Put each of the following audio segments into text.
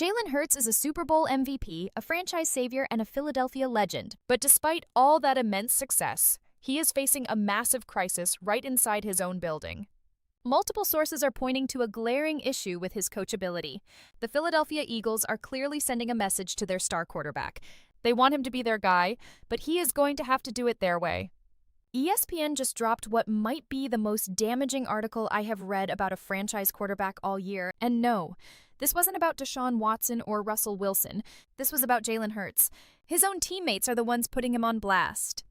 Jalen Hurts is a Super Bowl MVP, a franchise savior, and a Philadelphia legend. But despite all that immense success, he is facing a massive crisis right inside his own building. Multiple sources are pointing to a glaring issue with his coachability. The Philadelphia Eagles are clearly sending a message to their star quarterback. They want him to be their guy, but he is going to have to do it their way. ESPN just dropped what might be the most damaging article I have read about a franchise quarterback all year. And no, this wasn't about Deshaun Watson or Russell Wilson. This was about Jalen Hurts. His own teammates are the ones putting him on blast.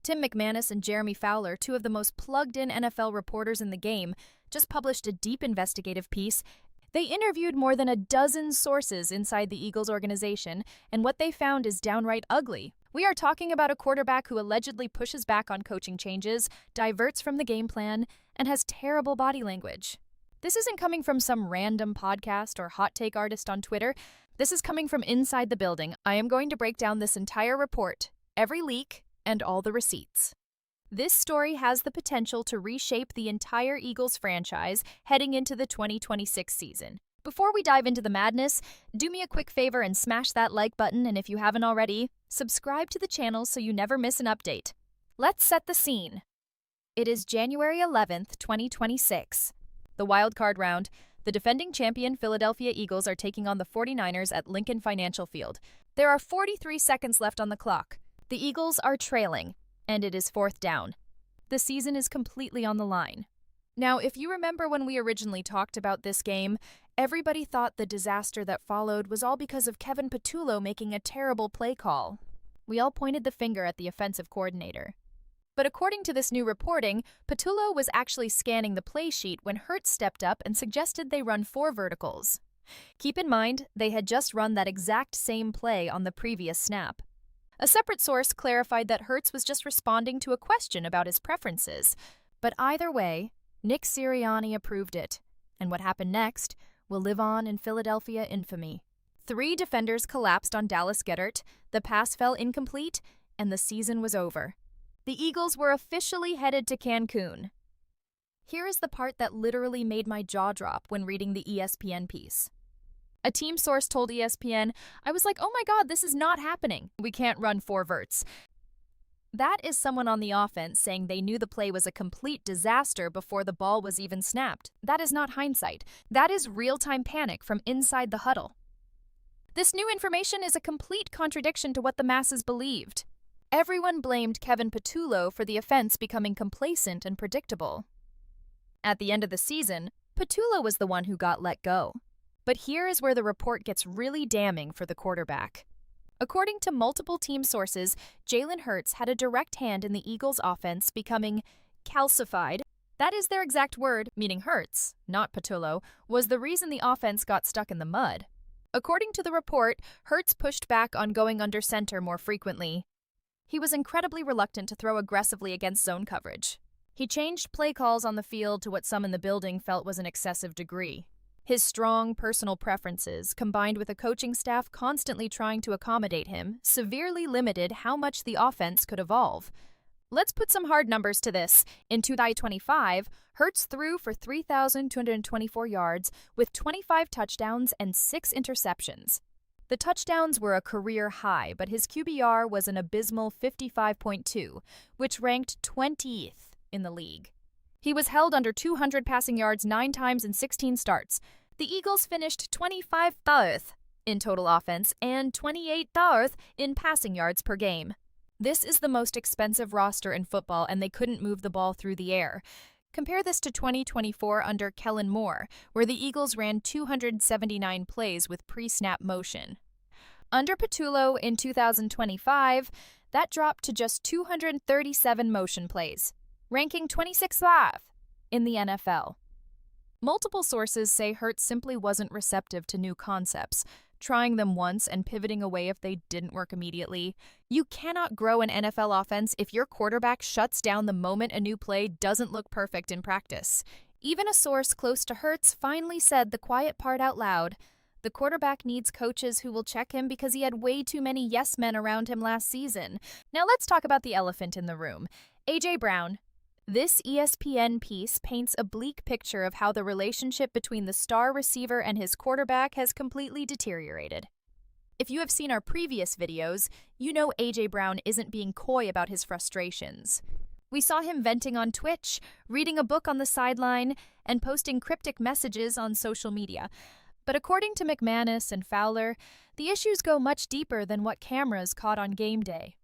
Tim McManus and Jeremy Fowler, two of the most plugged-in NFL reporters in the game, just published a deep investigative piece. They interviewed more than a dozen sources inside the Eagles organization, and what they found is downright ugly. We are talking about a quarterback who allegedly pushes back on coaching changes, diverts from the game plan, and has terrible body language. This isn't coming from some random podcast or hot take artist on Twitter. This is coming from inside the building. I am going to break down this entire report, every leak, and all the receipts. This story has the potential to reshape the entire Eagles franchise heading into the 2026 season. Before we dive into the madness, do me a quick favor and smash that like button, and if you haven't already, subscribe to the channel so you never miss an update. Let's set the scene. It is January 11th, 2026. The wildcard round. The defending champion Philadelphia Eagles are taking on the 49ers at Lincoln Financial Field. There are 43 seconds left on the clock. The Eagles are trailing, and it is 4th down. The season is completely on the line. Now, if you remember when we originally talked about this game, everybody thought the disaster that followed was all because of Kevin Patullo making a terrible play call. We all pointed the finger at the offensive coordinator. But according to this new reporting, Patullo was actually scanning the play sheet when Hurts stepped up and suggested they run 4 verticals. Keep in mind, they had just run that exact same play on the previous snap. A separate source clarified that Hurts was just responding to a question about his preferences. But either way, Nick Sirianni approved it, and what happened next will live on in Philadelphia infamy. 3 defenders collapsed on Dallas Goedert, the pass fell incomplete, and the season was over. The Eagles were officially headed to Cancun. Here is the part that literally made my jaw drop when reading the ESPN piece. A team source told ESPN, I was like, oh my god, this is not happening. We can't run 4 verts. That is someone on the offense saying they knew the play was a complete disaster before the ball was even snapped. That is not hindsight. That is real-time panic from inside the huddle. This new information is a complete contradiction to what the masses believed. Everyone blamed Kevin Patullo for the offense becoming complacent and predictable. At the end of the season, Patullo was the one who got let go. But here is where the report gets really damning for the quarterback. According to multiple team sources, Jalen Hurts had a direct hand in the Eagles' offense becoming calcified. That is their exact word, meaning Hurts, not Patullo, was the reason the offense got stuck in the mud. According to the report, Hurts pushed back on going under center more frequently. He was incredibly reluctant to throw aggressively against zone coverage. He changed play calls on the field to what some in the building felt was an excessive degree. His strong personal preferences, combined with a coaching staff constantly trying to accommodate him, severely limited how much the offense could evolve. Let's put some hard numbers to this. In 2025, Hurts threw for 3,224 yards with 25 touchdowns and 6 interceptions. The touchdowns were a career high, but his QBR was an abysmal 55.2, which ranked 20th in the league. He was held under 200 passing yards 9 times in 16 starts. The Eagles finished 25th in total offense and 28th in passing yards per game. This is the most expensive roster in football, and they couldn't move the ball through the air. Compare this to 2024 under Kellen Moore, where the Eagles ran 279 plays with pre-snap motion. Under Patullo in 2025, that dropped to just 237 motion plays, ranking 26th in the NFL. Multiple sources say Hurts simply wasn't receptive to new concepts, trying them once and pivoting away if they didn't work immediately. You cannot grow an NFL offense if your quarterback shuts down the moment a new play doesn't look perfect in practice. Even a source close to Hurts finally said the quiet part out loud. The quarterback needs coaches who will check him because he had way too many yes men around him last season. Now let's talk about the elephant in the room. A.J. Brown. This ESPN piece paints a bleak picture of how the relationship between the star receiver and his quarterback has completely deteriorated. If you have seen our previous videos, you know A.J. Brown isn't being coy about his frustrations. We saw him venting on Twitch, reading a book on the sideline, and posting cryptic messages on social media. But according to McManus and Fowler, the issues go much deeper than what cameras caught on game day.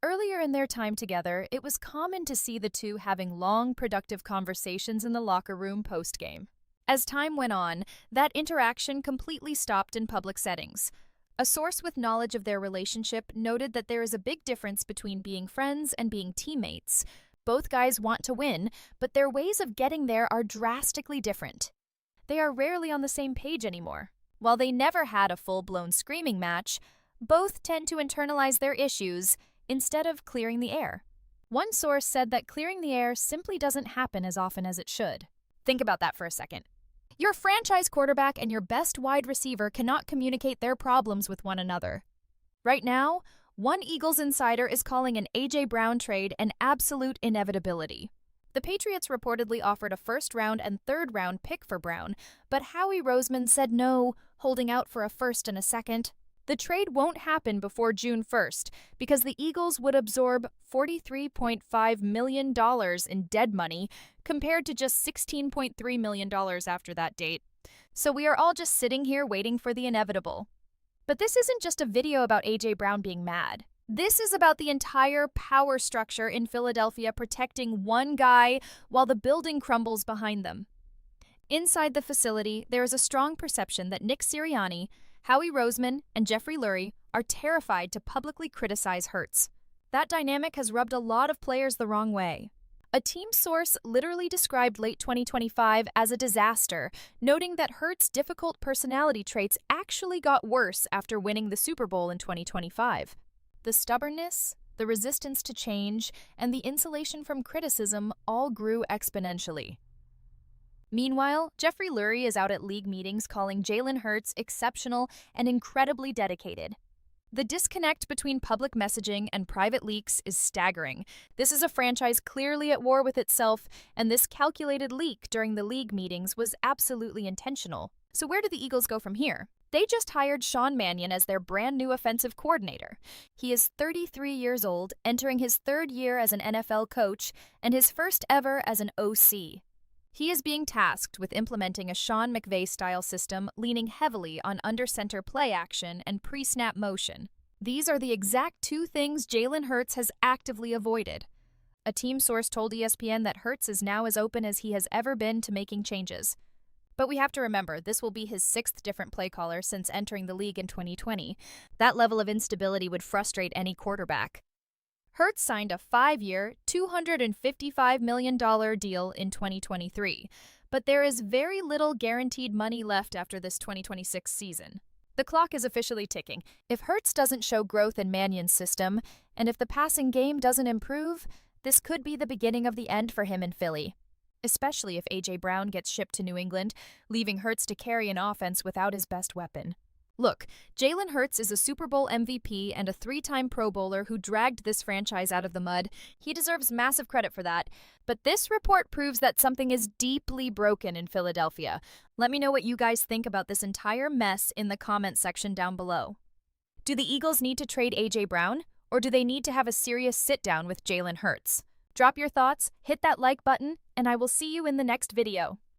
Earlier in their time together, it was common to see the two having long, productive conversations in the locker room post-game. As time went on, that interaction completely stopped in public settings. A source with knowledge of their relationship noted that there is a big difference between being friends and being teammates. Both guys want to win, but their ways of getting there are drastically different. They are rarely on the same page anymore. While they never had a full-blown screaming match, both tend to internalize their issues instead of clearing the air. One source said that clearing the air simply doesn't happen as often as it should. Think about that for a second. Your franchise quarterback and your best wide receiver cannot communicate their problems with one another. Right now, one Eagles insider is calling an A.J. Brown trade an absolute inevitability. The Patriots reportedly offered a first-round and third-round pick for Brown, but Howie Roseman said no, holding out for a first and a second. The trade won't happen before June 1st because the Eagles would absorb $43.5 million in dead money compared to just $16.3 million after that date. So we are all just sitting here waiting for the inevitable. But this isn't just a video about A.J. Brown being mad. This is about the entire power structure in Philadelphia protecting one guy while the building crumbles behind them. Inside the facility, there is a strong perception that Nick Sirianni, Howie Roseman, and Jeffrey Lurie are terrified to publicly criticize Hurts. That dynamic has rubbed a lot of players the wrong way. A team source literally described late 2025 as a disaster, noting that Hurts' difficult personality traits actually got worse after winning the Super Bowl in 2025. The stubbornness, the resistance to change, and the insulation from criticism all grew exponentially. Meanwhile, Jeffrey Lurie is out at league meetings calling Jalen Hurts exceptional and incredibly dedicated. The disconnect between public messaging and private leaks is staggering. This is a franchise clearly at war with itself, and this calculated leak during the league meetings was absolutely intentional. So where do the Eagles go from here? They just hired Sean Mannion as their brand new offensive coordinator. He is 33 years old, entering his third year as an NFL coach, and his first ever as an OC. He is being tasked with implementing a Sean McVay-style system leaning heavily on under-center play action and pre-snap motion. These are the exact two things Jalen Hurts has actively avoided. A team source told ESPN that Hurts is now as open as he has ever been to making changes. But we have to remember, this will be his sixth different play caller since entering the league in 2020. That level of instability would frustrate any quarterback. Hurts signed a 5-year, $255 million deal in 2023, but there is very little guaranteed money left after this 2026 season. The clock is officially ticking. If Hurts doesn't show growth in Mannion's system, and if the passing game doesn't improve, this could be the beginning of the end for him in Philly. Especially if A.J. Brown gets shipped to New England, leaving Hurts to carry an offense without his best weapon. Look, Jalen Hurts is a Super Bowl MVP and a 3-time Pro Bowler who dragged this franchise out of the mud. He deserves massive credit for that. But this report proves that something is deeply broken in Philadelphia. Let me know what you guys think about this entire mess in the comment section down below. Do the Eagles need to trade A.J. Brown, or do they need to have a serious sit-down with Jalen Hurts? Drop your thoughts, hit that like button, and I will see you in the next video.